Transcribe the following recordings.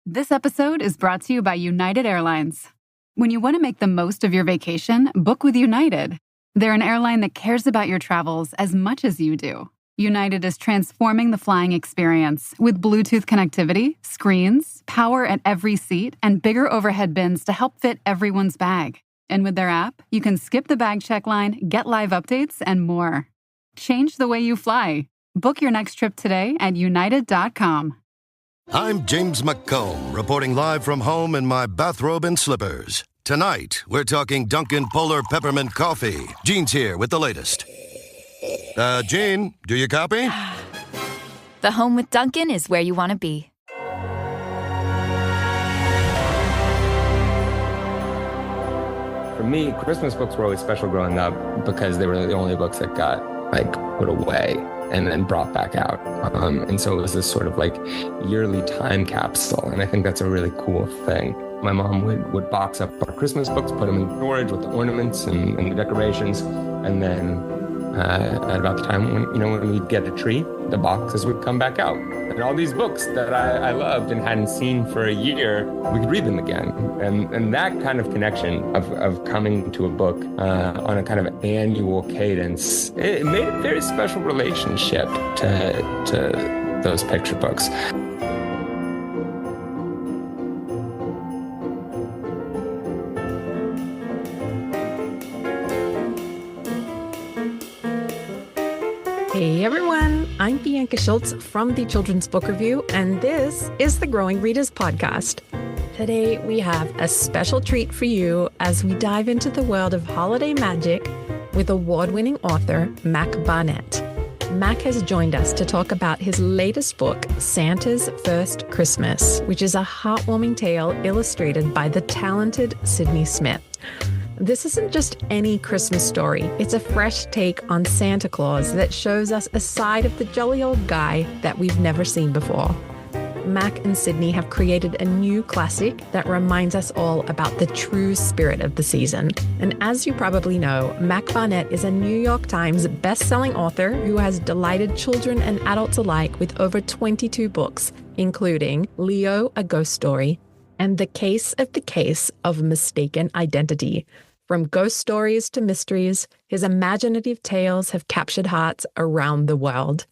This episode is brought to you by United Airlines. When you want to make the most of your vacation, book with United. They're an airline that cares about your travels as much as you do. United is transforming the flying experience with Bluetooth connectivity, screens, power at every seat, and bigger overhead bins to help fit everyone's bag. And with their app, you can skip the bag check line, get live updates, and more. Change the way you fly. Book your next trip today at united.com. I'm James McComb, reporting live from home in my bathrobe and slippers. Tonight, we're talking Dunkin' Polar Peppermint Coffee. Gene's here with the latest. Gene, do you copy? The home with Dunkin' is where you want to be. For me, Christmas books were always special growing up because they were the only books that got, put away and then brought back out. And so it was this sort of yearly time capsule. And I think that's a really cool thing. My mom would box up our Christmas books, put them in storage with the ornaments and the decorations. And then at about the time when we'd get a tree, the boxes would come back out. And all these books that I loved and hadn't seen for a year, we could read them again. And that kind of connection of coming to a book on a kind of annual cadence, it made a very special relationship to those picture books. Hey everyone, I'm Bianca Schultz from the Children's Book Review, and this is the Growing Readers Podcast. Today we have a special treat for you as we dive into the world of holiday magic with award-winning author Mac Barnett. Mac has joined us to talk about his latest book, Santa's First Christmas, which is a heartwarming tale illustrated by the talented Sydney Smith. This isn't just any Christmas story. It's a fresh take on Santa Claus that shows us a side of the jolly old guy that we've never seen before. Mac and Sydney have created a new classic that reminds us all about the true spirit of the season. And as you probably know, Mac Barnett is a New York Times best-selling author who has delighted children and adults alike with over 22 books, including Leo, A Ghost Story, and The Case of Mistaken Identity. From ghost stories to mysteries, his imaginative tales have captured hearts around the world.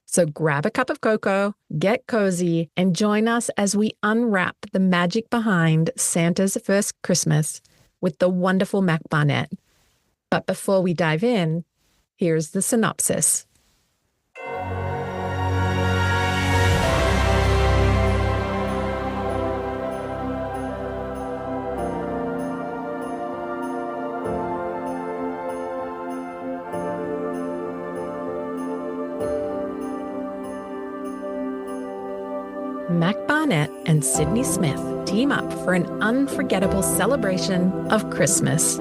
So grab a cup of cocoa, get cozy, and join us as we unwrap the magic behind Santa's First Christmas with the wonderful Mac Barnett. But before we dive in, here's the synopsis. Mac Barnett and Sydney Smith team up for an unforgettable celebration of Christmas.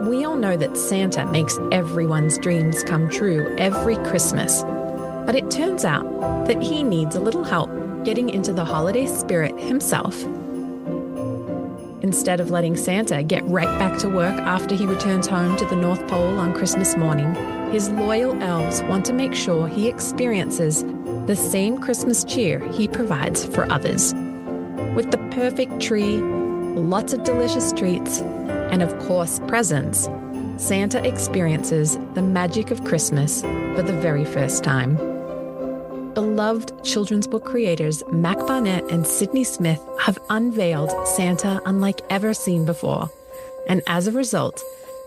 We all know that Santa makes everyone's dreams come true every Christmas, but it turns out that he needs a little help getting into the holiday spirit himself. Instead of letting Santa get right back to work after he returns home to the North Pole on Christmas morning, his loyal elves want to make sure he experiences the same Christmas cheer he provides for others. With the perfect tree, lots of delicious treats, and of course presents, Santa experiences the magic of Christmas for the very first time. Beloved children's book creators Mac Barnett and Sydney Smith have unveiled Santa unlike ever seen before, and as a result,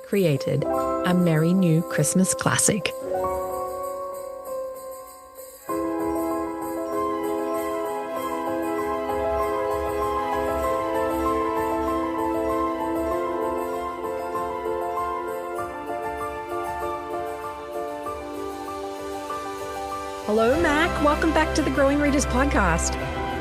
created a merry new Christmas classic. Hello, Mac. Welcome back to the Growing Readers Podcast.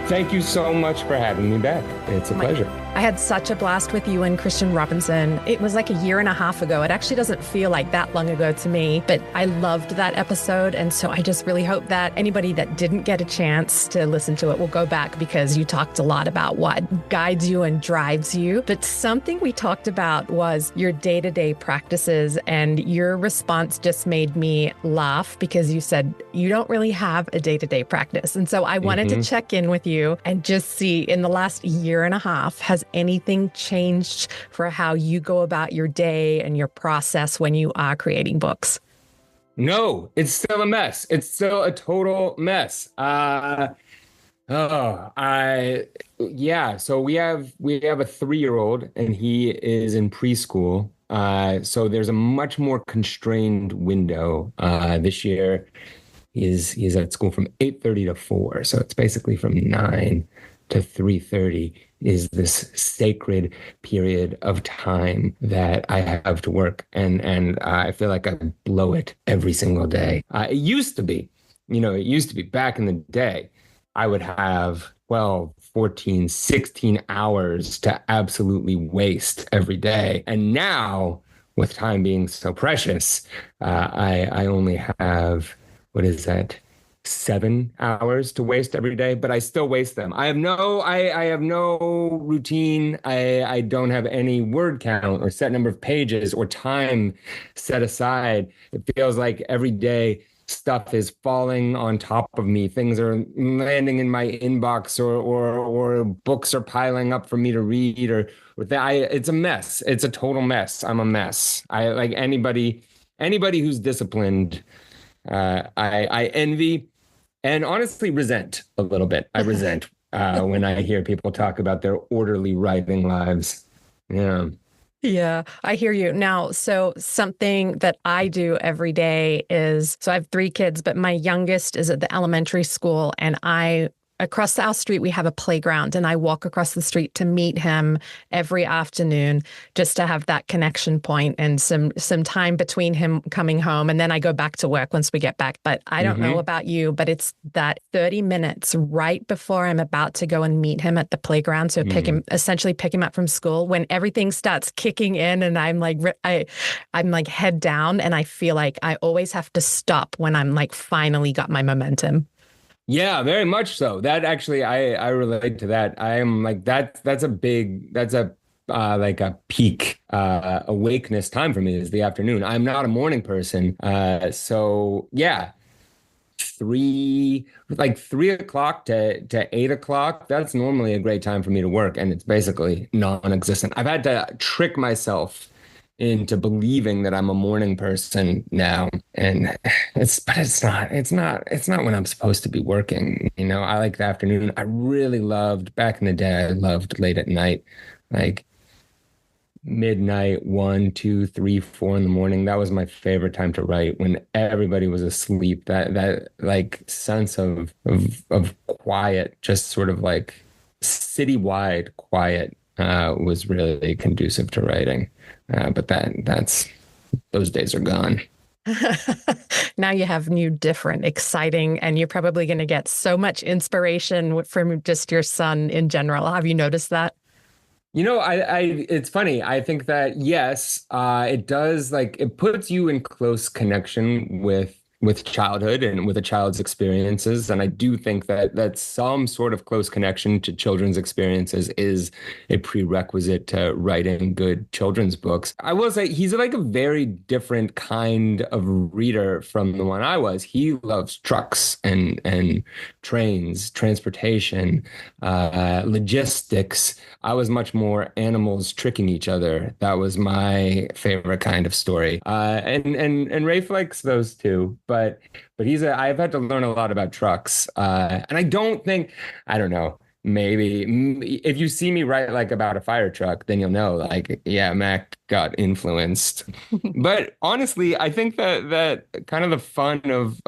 Thank you so much for having me back. It's a pleasure. I had such a blast with you and Christian Robinson. It was like a year and a half ago. It actually doesn't feel like that long ago to me, but I loved that episode. And so I just really hope that anybody that didn't get a chance to listen to it will go back, because you talked a lot about what guides you and drives you. But something we talked about was your day-to-day practices, and your response just made me laugh, because you said you don't really have a day-to-day practice. And so I wanted to check in with you and just see, in the last year and a half, has anything changed for how you go about your day and your process when you are creating books? No, it's still a mess. It's still a total mess. So we have a 3-year-old, and he is in preschool. So there's a much more constrained window. This year he's at school from 8:30 to 4. So it's basically from 9 to 3:30 is this sacred period of time that I have to work. And I feel like I blow it every single day. It used to be back in the day, I would have 12, 14, 16 hours to absolutely waste every day. And now, with time being so precious, I only have, 7 hours to waste every day, but I still waste them. I have no routine. I don't have any word count or set number of pages or time set aside. It feels like every day stuff is falling on top of me. Things are landing in my inbox, or books are piling up for me to read, it's a mess. It's a total mess. I'm a mess. I like anybody who's disciplined. I envy and honestly resent a little bit. I resent when I hear people talk about their orderly writing lives. Yeah. Yeah, I hear you. Now, so something that I do every day is, so I have 3 kids, but my youngest is at the elementary school, and across our street, we have a playground, and I walk across the street to meet him every afternoon, just to have that connection point and some time between him coming home. And then I go back to work once we get back. But I don't know about you, but it's that 30 minutes right before I'm about to go and meet him at the playground. So essentially pick him up from school, when everything starts kicking in, and I'm like head down, and I feel like I always have to stop when I'm like finally got my momentum. Yeah, very much so. That actually, I relate to that. I am like that's a peak awakeness time for me is the afternoon. I'm not a morning person. So yeah, 3 o'clock to 8 o'clock. That's normally a great time for me to work. And it's basically non-existent. I've had to trick myself into believing that I'm a morning person now. And it's not when I'm supposed to be working. I like the afternoon. I really loved back in the day. I loved late at night, like midnight, 1, 2, 3, 4 in the morning. That was my favorite time to write, when everybody was asleep. That like sense of quiet, just sort of like citywide quiet, was really conducive to writing. But those days are gone. Now you have new, different, exciting, and you're probably going to get so much inspiration from just your son in general. Have you noticed that? It's funny. I think that, yes, it does. Like, it puts you in close connection with childhood and with a child's experiences. And I do think that some sort of close connection to children's experiences is a prerequisite to writing good children's books. I will say he's like a very different kind of reader from the one I was. He loves trucks and trains, transportation, logistics. I was much more animals tricking each other. That was my favorite kind of story. And Rafe likes those too. But I've had to learn a lot about trucks. And I don't know, maybe if you see me write like about a fire truck, then you'll know, like, yeah, Mac got influenced. But honestly, I think that kind of the fun of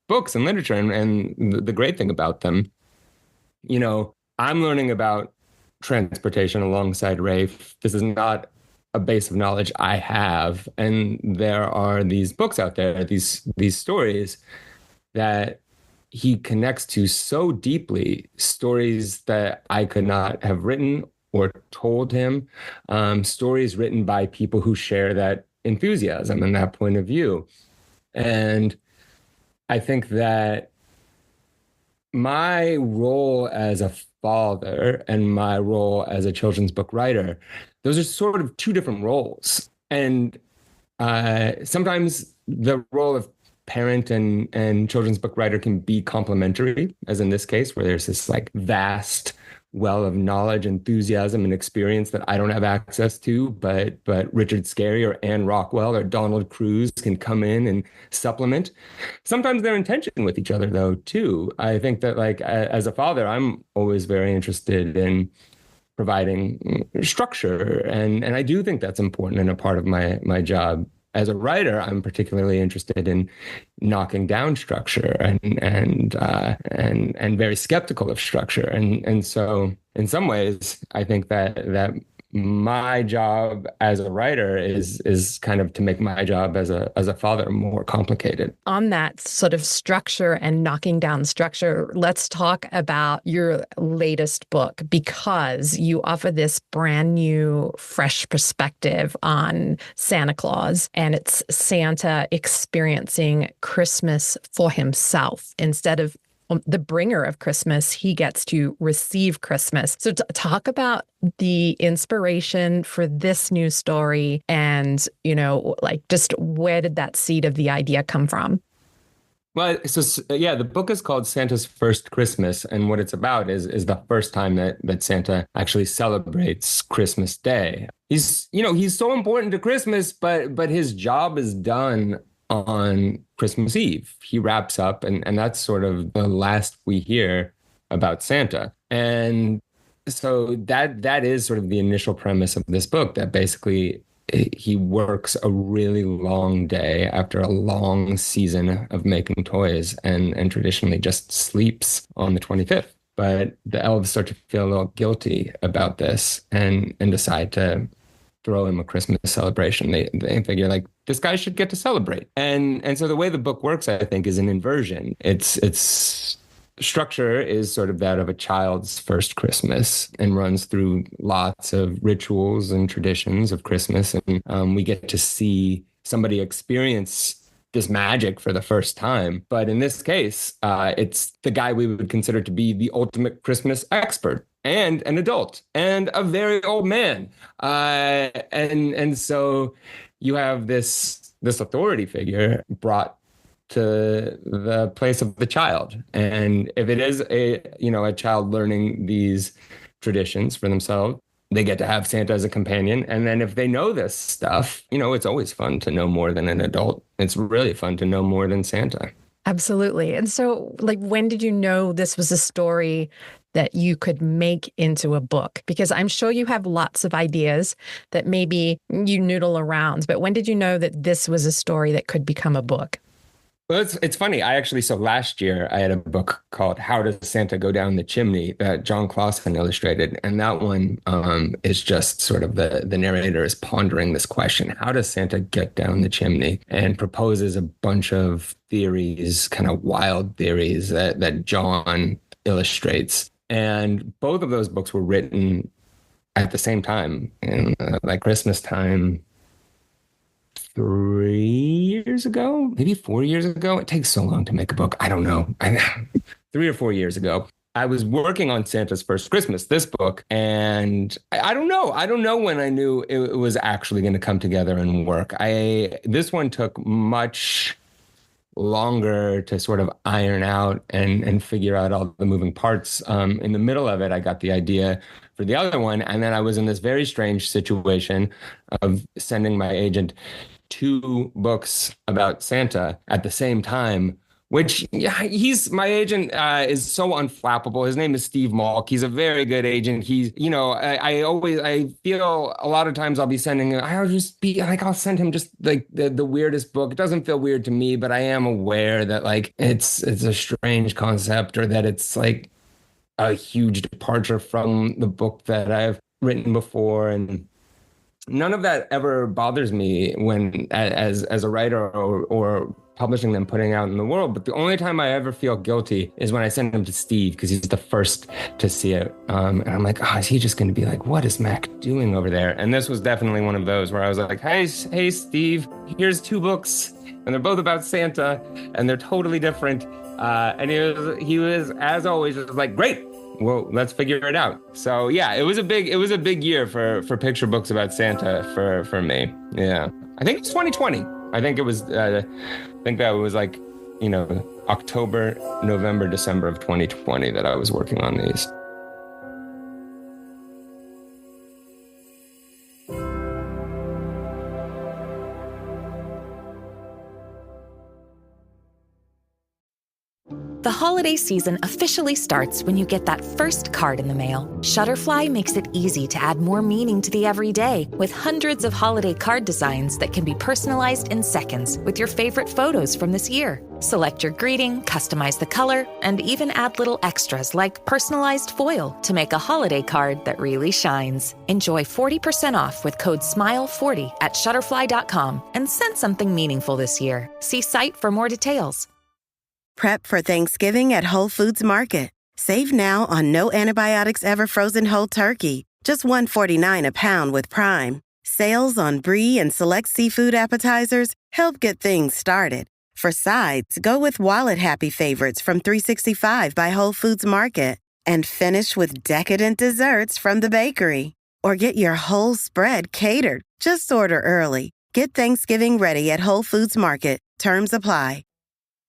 books and literature and the great thing about them, I'm learning about transportation alongside Rafe. This is not a base of knowledge I have. And there are these books out there, these stories that he connects to so deeply, stories that I could not have written or told him, stories written by people who share that enthusiasm and that point of view. And I think that my role as a father and my role as a children's book writer, those are sort of two different roles. And sometimes the role of parent and children's book writer can be complementary, as in this case, where there's this like vast well of knowledge, enthusiasm, and experience that I don't have access to, but Richard Scarry or Anne Rockwell or Donald Cruz can come in and supplement. Sometimes they're in tension with each other, though, too. I think that, like, as a father, I'm always very interested in providing structure, and I do think that's important and a part of my job. As a writer, I'm particularly interested in knocking down structure and very skeptical of structure. And so in some ways, I think that my job as a writer is kind of to make my job as a father more complicated. On that sort of structure and knocking down structure, let's talk about your latest book, because you offer this brand new, fresh perspective on Santa Claus, and it's Santa experiencing Christmas for himself. Instead of the bringer of Christmas, he gets to receive Christmas. So talk about the inspiration for this new story and, like, just where did that seed of the idea come from? Well, the book is called Santa's First Christmas. And what it's about is the first time that Santa actually celebrates Christmas Day. He's so important to Christmas, but his job is done on Christmas Eve. He wraps up, and that's sort of the last we hear about Santa. And so that is sort of the initial premise of this book, that basically he works a really long day after a long season of making toys and traditionally just sleeps on the 25th. But the elves start to feel a little guilty about this and decide to throw him a Christmas celebration. They figure, like, this guy should get to celebrate. And so the way the book works, I think, is an inversion. Its structure is sort of that of a child's first Christmas and runs through lots of rituals and traditions of Christmas. And we get to see somebody experience this magic for the first time. But in this case, it's the guy we would consider to be the ultimate Christmas expert, and an adult, and a very old man. And so you have this authority figure brought to the place of the child. And if it is a child learning these traditions for themselves, they get to have Santa as a companion. And then if they know this stuff, it's always fun to know more than an adult. It's really fun to know more than Santa. Absolutely. And so, like, when did you know this was a story that you could make into a book? Because I'm sure you have lots of ideas that maybe you noodle around, but when did you know that this was a story that could become a book? Well, it's funny. So last year I had a book called How Does Santa Go Down the Chimney that John Clausen illustrated. And that one is just sort of the narrator is pondering this question: how does Santa get down the chimney? And proposes a bunch of theories, kind of wild theories that John illustrates. And both of those books were written at the same time, in like Christmas time, 3 years ago, maybe 4 years ago. It takes so long to make a book. I don't know. 3 or 4 years ago, I was working on Santa's First Christmas, this book, and I don't know. I don't know when I knew it was actually going to come together and work. This one took much longer to sort of iron out and figure out all the moving parts. In the middle of it, I got the idea for the other one, and then I was in this very strange situation of sending my agent 2 books about Santa at the same time, which my agent is so unflappable. His name is Steve Malk. He's a very good agent. He's, I feel a lot of times I'll send him just like the weirdest book. It doesn't feel weird to me, but I am aware that like it's a strange concept, or that it's like a huge departure from the book that I've written before. And none of that ever bothers me when, as a writer or publishing them, putting out in the world. But the only time I ever feel guilty is when I send them to Steve, because he's the first to see it. And I'm like, oh, is he just going to be like, what is Mac doing over there? And this was definitely one of those where I was like, hey, Steve, here's 2 books. And they're both about Santa, and they're totally different. And he was, as always, just like, great. Well, let's figure it out. So yeah, it was a big year for picture books about Santa for me. Yeah, I think it's 2020. I think it was. I think that was like, October, November, December of 2020 that I was working on these. The holiday season officially starts when you get that first card in the mail. Shutterfly makes it easy to add more meaning to the everyday with hundreds of holiday card designs that can be personalized in seconds with your favorite photos from this year. Select your greeting, customize the color, and even add little extras like personalized foil to make a holiday card that really shines. Enjoy 40% off with code SMILE40 at Shutterfly.com and send something meaningful this year. See site for more details. Prep for Thanksgiving at Whole Foods Market. Save now on no antibiotics ever frozen whole turkey, just $1.49 a pound with Prime. Sales on brie and select seafood appetizers help get things started. For sides, go with wallet-happy favorites from 365 by Whole Foods Market. And finish with decadent desserts from the bakery. Or get your whole spread catered. Just order early. Get Thanksgiving ready at Whole Foods Market. Terms apply.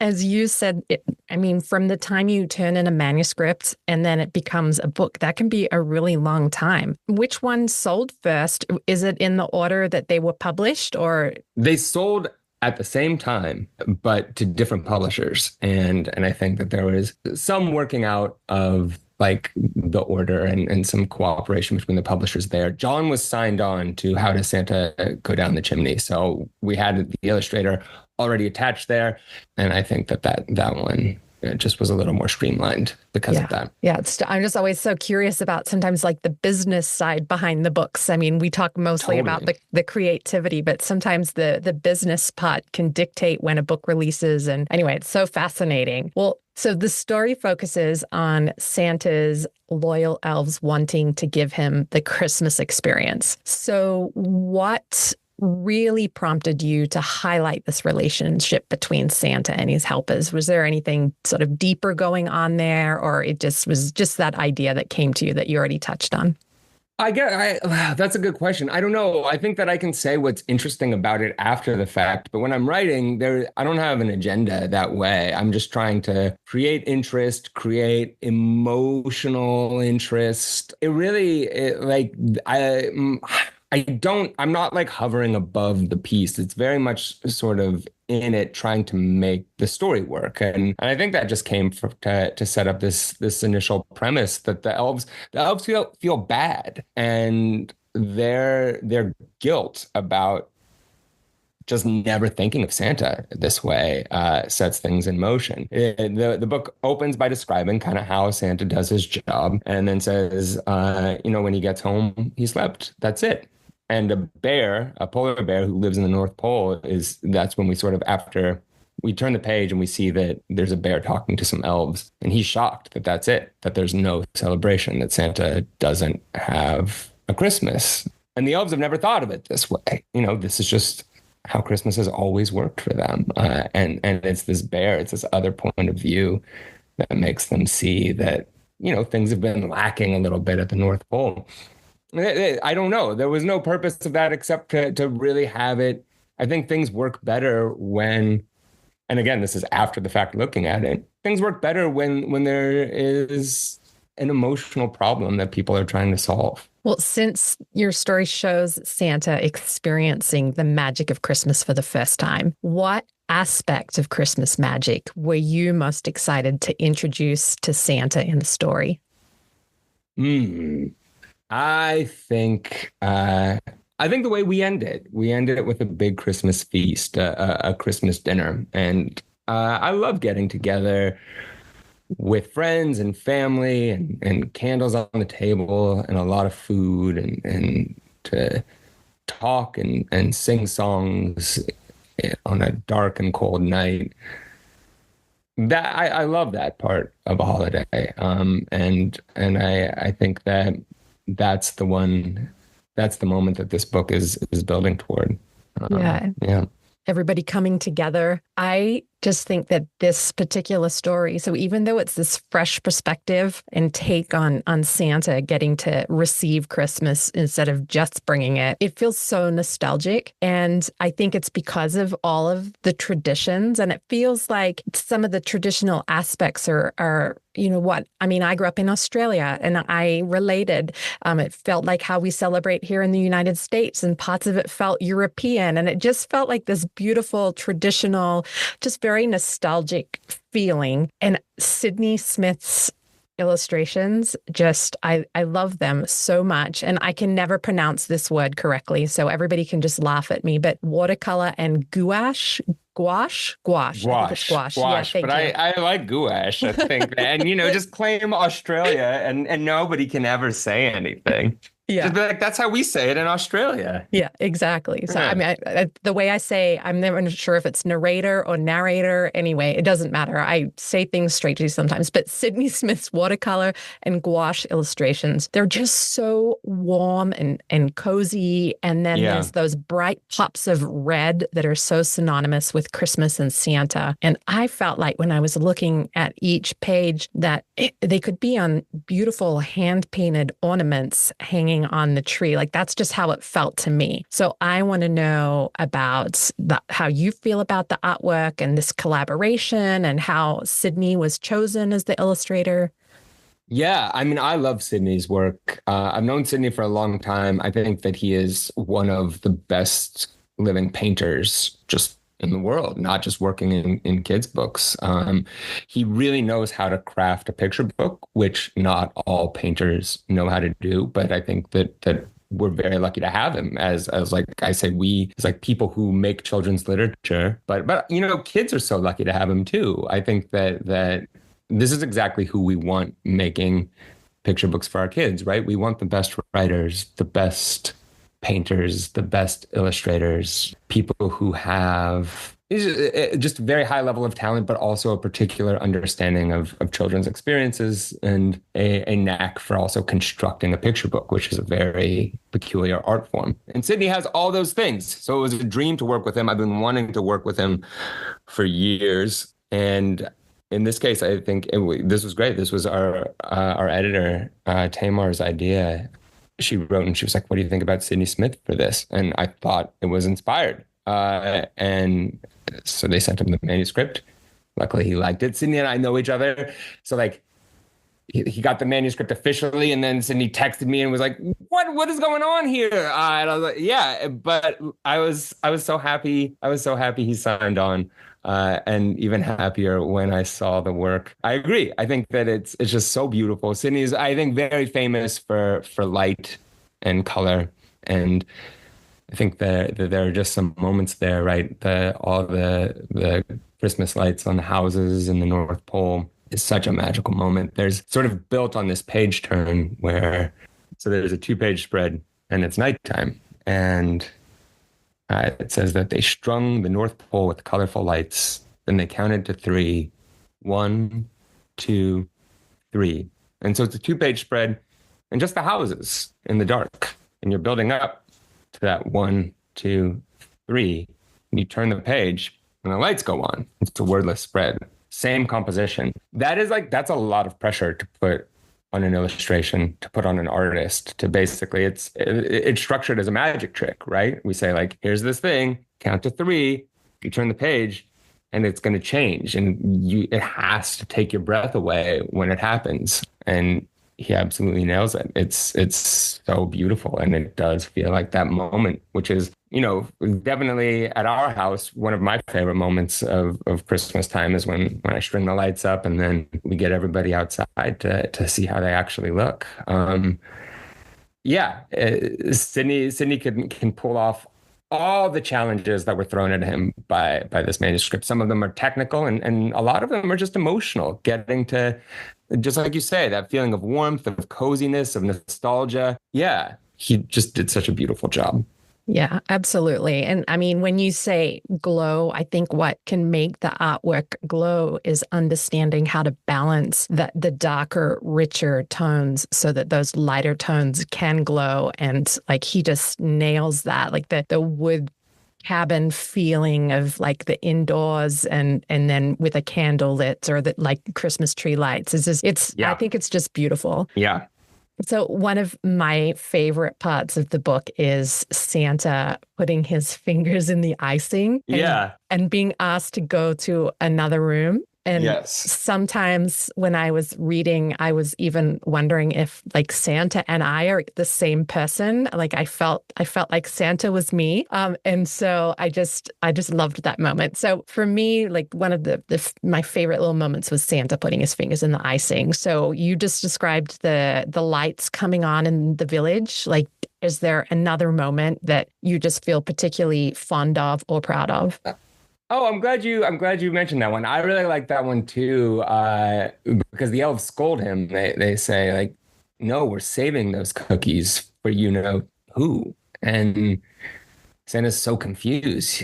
As you said, from the time you turn in a manuscript and then it becomes a book, that can be a really long time. Which one sold first? Is it in the order that they were published, or? They sold at the same time, but to different publishers. And I think that there was some working out of like the order and some cooperation between the publishers there. John was signed on to How Does Santa Go Down the Chimney? So we had the illustrator already attached there. And I think that one just was a little more streamlined because of that. Yeah, I'm just always so curious about sometimes like the business side behind the books. I mean, we talk mostly about the creativity, but sometimes the business part can dictate when a book releases. And anyway, it's so fascinating. Well, so the story focuses on Santa's loyal elves wanting to give him the Christmas experience. So what really prompted you to highlight this relationship between Santa and his helpers? Was there anything sort of deeper going on there, or it just was just that idea that came to you that you already touched on? That's a good question. I don't know. I think that I can say what's interesting about it after the fact, but when I'm writing, I don't have an agenda that way. I'm just trying to create interest, create emotional interest. I'm not like hovering above the piece. It's very much sort of in it, trying to make the story work. And I think that just came to set up this initial premise that the elves feel bad, and their guilt about just never thinking of Santa this way sets things in motion. The book opens by describing kind of how Santa does his job, and then says, when he gets home, he slept. That's it. And a polar bear who lives in the North Pole, that's when we sort of, after we turn the page and we see that there's a bear talking to some elves, and he's shocked that that's it, that there's no celebration, that Santa doesn't have a Christmas. And the elves have never thought of it this way. This is just how Christmas has always worked for them. And it's this bear, it's this other point of view that makes them see that, things have been lacking a little bit at the North Pole. I don't know. There was no purpose of that except to really have it. I think things work better when, and again, this is after the fact looking at it, things work better when there is an emotional problem that people are trying to solve. Well, since your story shows Santa experiencing the magic of Christmas for the first time, what aspect of Christmas magic were you most excited to introduce to Santa in the story? I think the way we end it with a big Christmas feast, a Christmas dinner. And I love getting together with friends and family and candles on the table and a lot of food and to talk and sing songs on a dark and cold night. That I love that part of a holiday, and I think that that's the moment that this book is building toward. Yeah. Everybody coming together. I just think that this particular story, so even though it's this fresh perspective and take on Santa getting to receive Christmas instead of just bringing it, it feels so nostalgic. And I think it's because of all of the traditions. And it feels like some of the traditional aspects are you know what? I mean, I grew up in Australia and I related. It felt like how we celebrate here in the United States, and parts of it felt European. And it just felt like this beautiful, traditional, just very nostalgic feeling. And Sydney Smith's illustrations, just, I love them so much. And I can never pronounce this word correctly, so everybody can just laugh at me. But watercolor and gouache. Gouache. Yeah, thank but you. I like gouache, I think. And, just claim Australia and nobody can ever say anything. Yeah. Just be like, that's how we say it in Australia. Yeah, exactly. So, I mean, the way I say, I'm never sure if it's narrator or narrator. Anyway, it doesn't matter. I say things straight to you sometimes. But Sydney Smith's watercolor and gouache illustrations, they're just so warm and cozy. And then there's those bright pops of red that are so synonymous with Christmas and Santa. And I felt like when I was looking at each page that they could be on beautiful hand-painted ornaments hanging on the tree. Like, that's just how it felt to me. So I want to know about how you feel about the artwork and this collaboration, and how Sydney was chosen as the illustrator. Yeah, I mean, I love Sydney's work. I've known Sydney for a long time. I think that he is one of the best living painters just in the world, not just working in kids' books. He really knows how to craft a picture book, which not all painters know how to do. But I think that we're very lucky to have him as like I say, as like people who make children's literature. But kids are so lucky to have him too. I think that this is exactly who we want making picture books for our kids, right? We want the best writers, the best painters, the best illustrators, people who have just a very high level of talent, but also a particular understanding of children's experiences and a knack for also constructing a picture book, which is a very peculiar art form. And Sydney has all those things. So it was a dream to work with him. I've been wanting to work with him for years. And in this case, I think this was great. This was our editor, Tamar's idea. She wrote and she was like, what do you think about Sydney Smith for this? And I thought it was inspired. And so they sent him the manuscript. Luckily, he liked it. Sydney and I know each other. So like he got the manuscript officially, and then Sydney texted me and was like, what is going on here? And I was like, yeah, but I was so happy. I was so happy he signed on. And even happier when I saw the work. I agree. I think that it's just so beautiful. Sydney is, I think, very famous for light and color. And I think that there are just some moments there, right? All the Christmas lights on the houses in the North Pole is such a magical moment. There's sort of built on this page turn so there's a 2-page spread and it's nighttime. And it says that they strung the North Pole with colorful lights. Then they counted to 3. 1, 2, 3. And so it's a 2-page spread and just the houses in the dark. And you're building up to that 1, 2, 3. And you turn the page and the lights go on. It's a wordless spread. Same composition. That's a lot of pressure to put on an illustration, to put on an artist, to basically, it's structured as a magic trick, right? We say like, here's this thing, count to 3, you turn the page and it's going to change. And it has to take your breath away when it happens. And he absolutely nails it. It's so beautiful. And it does feel like that moment, which is, definitely at our house, one of my favorite moments of Christmas time is when I string the lights up and then we get everybody outside to see how they actually look. Sydney can pull off all the challenges that were thrown at him by this manuscript. Some of them are technical and a lot of them are just emotional, getting to, just like you say, that feeling of warmth, of coziness, of nostalgia. Yeah, he just did such a beautiful job. Yeah, absolutely. And I mean, when you say glow, I think what can make the artwork glow is understanding how to balance the darker, richer tones so that those lighter tones can glow. And like he just nails that, like the wood cabin feeling of like the indoors and then with a candle lit or the like Christmas tree lights. I think it's just beautiful. Yeah. So one of my favorite parts of the book is Santa putting his fingers in the icing and being asked to go to another room. And sometimes when I was reading, I was even wondering if like Santa and I are the same person. Like I felt like Santa was me. And so I just loved that moment. So for me, like one of my favorite little moments was Santa putting his fingers in the icing. So you just described the lights coming on in the village. Like, is there another moment that you just feel particularly fond of or proud of? Oh, I'm glad you mentioned that one. I really like that one too, because the elves scold him. They say like, "No, we're saving those cookies for you know who." And Santa's so confused,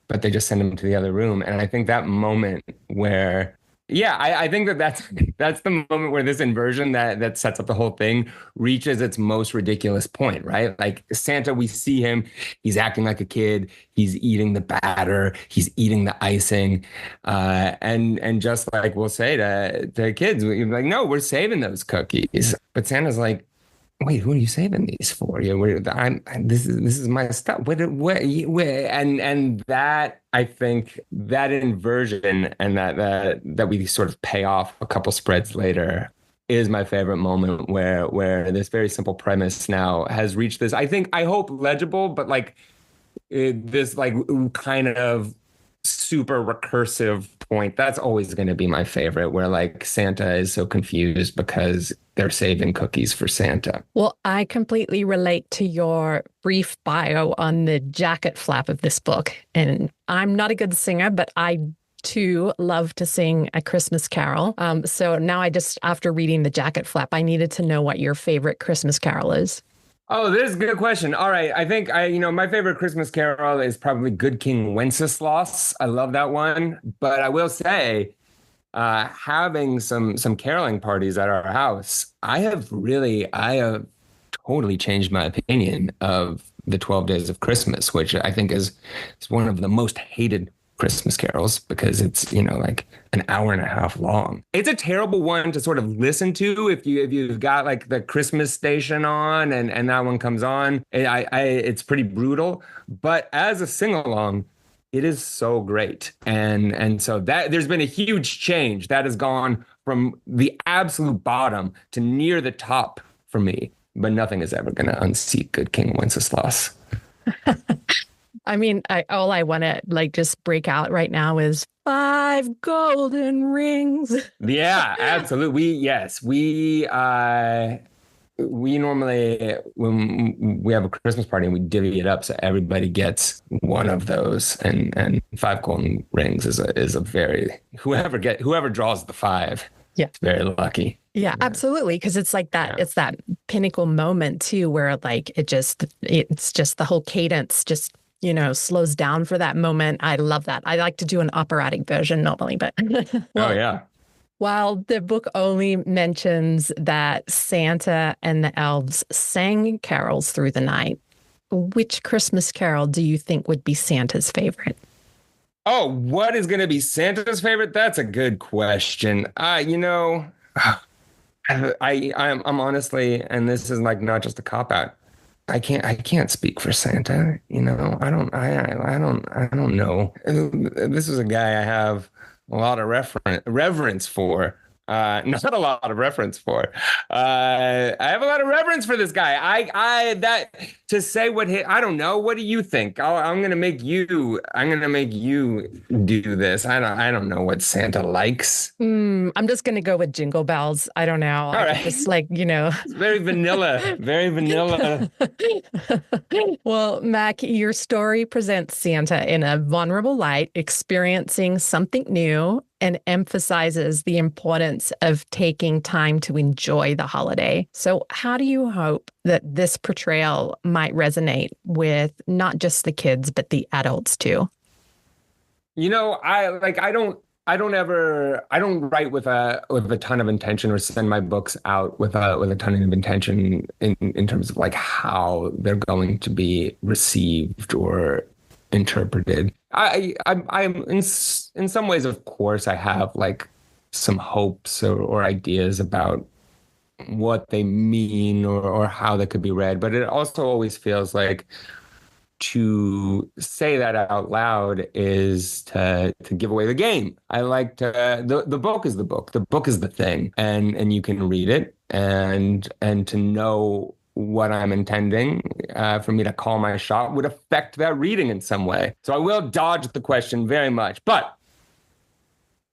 but they just send him to the other room. And I think that moment where, I think that's the moment where this inversion that sets up the whole thing reaches its most ridiculous point, right? Like Santa, we see him, he's acting like a kid, he's eating the batter, he's eating the icing, and just like we'll say to kids, we're like, no, we're saving those cookies. But Santa's like, wait, who are you saving these for? This is my stuff. And that, I think that inversion and that we sort of pay off a couple spreads later is my favorite moment where this very simple premise now has reached this, I hope legible, but like this like kind of super recursive point. That's always going to be my favorite, where like Santa is so confused because they're saving cookies for Santa. Well, I completely relate to your brief bio on the jacket flap of this book. And I'm not a good singer, but I too love to sing A Christmas Carol. So now after reading the jacket flap, I needed to know what your favorite Christmas Carol is. Oh, this is a good question. All right. I think my favorite Christmas Carol is probably Good King Wenceslas. I love that one. But I will say, having some caroling parties at our house, I have totally changed my opinion of the 12 Days of Christmas, which I think is one of the most hated Christmas carols because it's, like an hour and a half long. It's a terrible one to sort of listen to if you've got like the Christmas station on and that one comes on. It's pretty brutal, but as a sing-along, it is so great. And so that there's been a huge change that has gone from the absolute bottom to near the top for me, but nothing is ever going to unseat Good King Wenceslas. I mean, all I want to like just break out right now is 5 golden rings. Yeah, absolutely. We normally, when we have a Christmas party, we divvy it up so everybody gets one of those, and 5 golden rings is a very whoever draws the 5. Yeah, it's very lucky. Yeah, absolutely. Because it's like that. Yeah. It's that pinnacle moment too, where like it's just the whole cadence just slows down for that moment. I love that. I like to do an operatic version normally, but well, oh yeah. While the book only mentions that Santa and the elves sang carols through the night, which Christmas carol do you think would be Santa's favorite? Oh, what is going to be Santa's favorite? That's a good question. I'm honestly, and this is like not just a cop out, I can't speak for Santa. I don't know. This is a guy I have a lot of reverence for. Not a lot of reference for. I have a lot of reverence for this guy. To say I don't know. What do you think? I'm gonna make you do this. I don't know what Santa likes. I'm just gonna go with Jingle Bells. I don't know. All right. Just like It's very vanilla. Very vanilla. Well, Mac, your story presents Santa in a vulnerable light, experiencing something new and emphasizes the importance of taking time to enjoy the holiday. So how do you hope that this portrayal might resonate with not just the kids, but the adults too? I don't write with a ton of intention or send my books out with a ton of intention in terms of like how they're going to be received or interpreted. I'm in some ways, of course, I have like some hopes or ideas about what they mean or how they could be read, but it also always feels like to say that out loud is to give away the game. I like to the book is the book. The book is the thing, and you can read it and to know what I'm intending for me to call my shot would affect that reading in some way. So I will dodge the question very much, but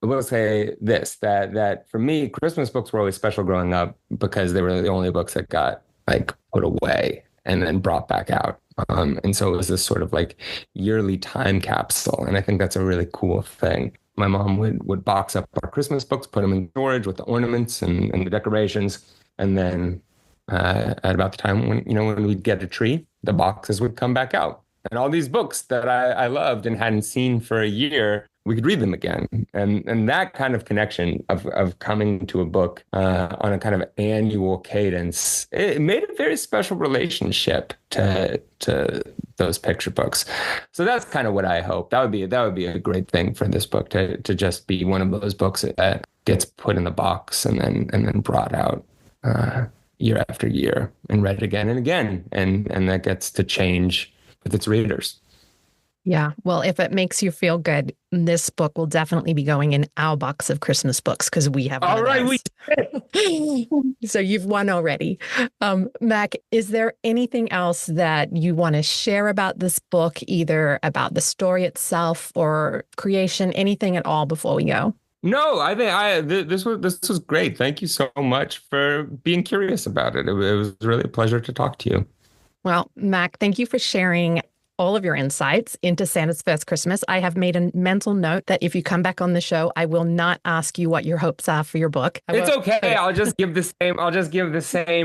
I will say this, that for me, Christmas books were always special growing up because they were the only books that got like put away and then brought back out. And so it was this sort of like yearly time capsule. And I think that's a really cool thing. My mom would box up our Christmas books, put them in storage with the ornaments and the decorations. And then at about the time when we'd get a tree, the boxes would come back out. And all these books that I loved and hadn't seen for a year, we could read them again. And that kind of connection of coming to a book on a kind of annual cadence, it made a very special relationship to those picture books. So that's kind of what I hope. That would be a great thing for this book to just be one of those books that gets put in the box and then brought out year after year and read again and again. And that gets to change with its readers. Yeah. Well, if it makes you feel good, this book will definitely be going in our box of Christmas books because we have one. All right, we did. So you've won already. Mac, is there anything else that you want to share about this book, either about the story itself or creation, anything at all before we go? No, I think this was great. Thank you so much for being curious about it. It was really a pleasure to talk to you. Well, Mac, thank you for sharing all of your insights into Santa's First Christmas. I have made a mental note that if you come back on the show, I will not ask you what your hopes are for your book. It's okay. I'll just give the same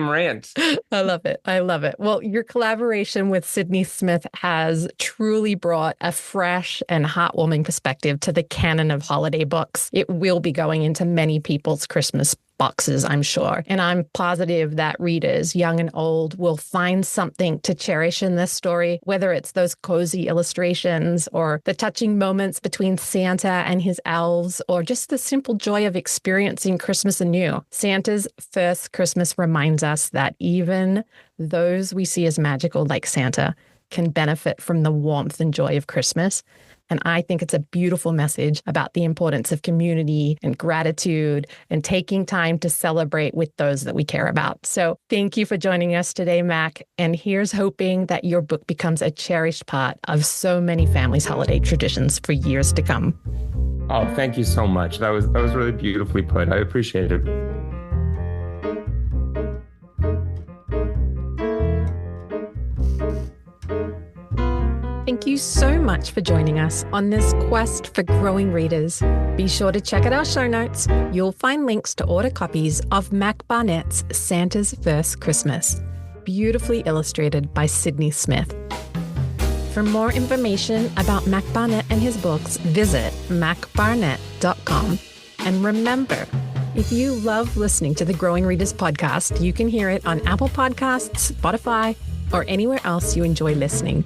rant. I love it. I love it. Well, your collaboration with Sydney Smith has truly brought a fresh and heartwarming perspective to the canon of holiday books. It will be going into many people's Christmas boxes, I'm sure. And I'm positive that readers, young and old, will find something to cherish in this story, whether it's those cozy illustrations or the touching moments between Santa and his elves, or just the simple joy of experiencing Christmas anew. Santa's First Christmas reminds us that even those we see as magical, like Santa, can benefit from the warmth and joy of Christmas. And I think it's a beautiful message about the importance of community and gratitude and taking time to celebrate with those that we care about. So thank you for joining us today, Mac. And here's hoping that your book becomes a cherished part of so many families' holiday traditions for years to come. Oh, thank you so much. That was really beautifully put. I appreciate it. Thank you so much for joining us on this quest for growing readers. Be sure to check out our show notes. You'll find links to order copies of Mac Barnett's Santa's First Christmas, beautifully illustrated by Sydney Smith. For more information about Mac Barnett and his books, visit macbarnett.com. And remember, if you love listening to the Growing Readers podcast, you can hear it on Apple Podcasts, Spotify, or anywhere else you enjoy listening.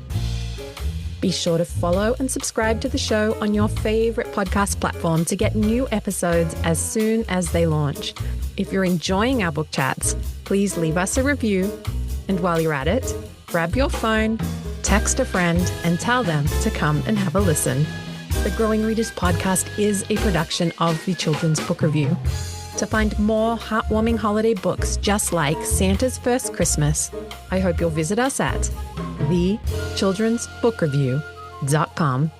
Be sure to follow and subscribe to the show on your favorite podcast platform to get new episodes as soon as they launch. If you're enjoying our book chats, please leave us a review. And while you're at it, grab your phone, text a friend, and tell them to come and have a listen. The Growing Readers podcast is a production of the Children's Book Review. To find more heartwarming holiday books just like Santa's First Christmas, I hope you'll visit us at thechildrensbookreview.com.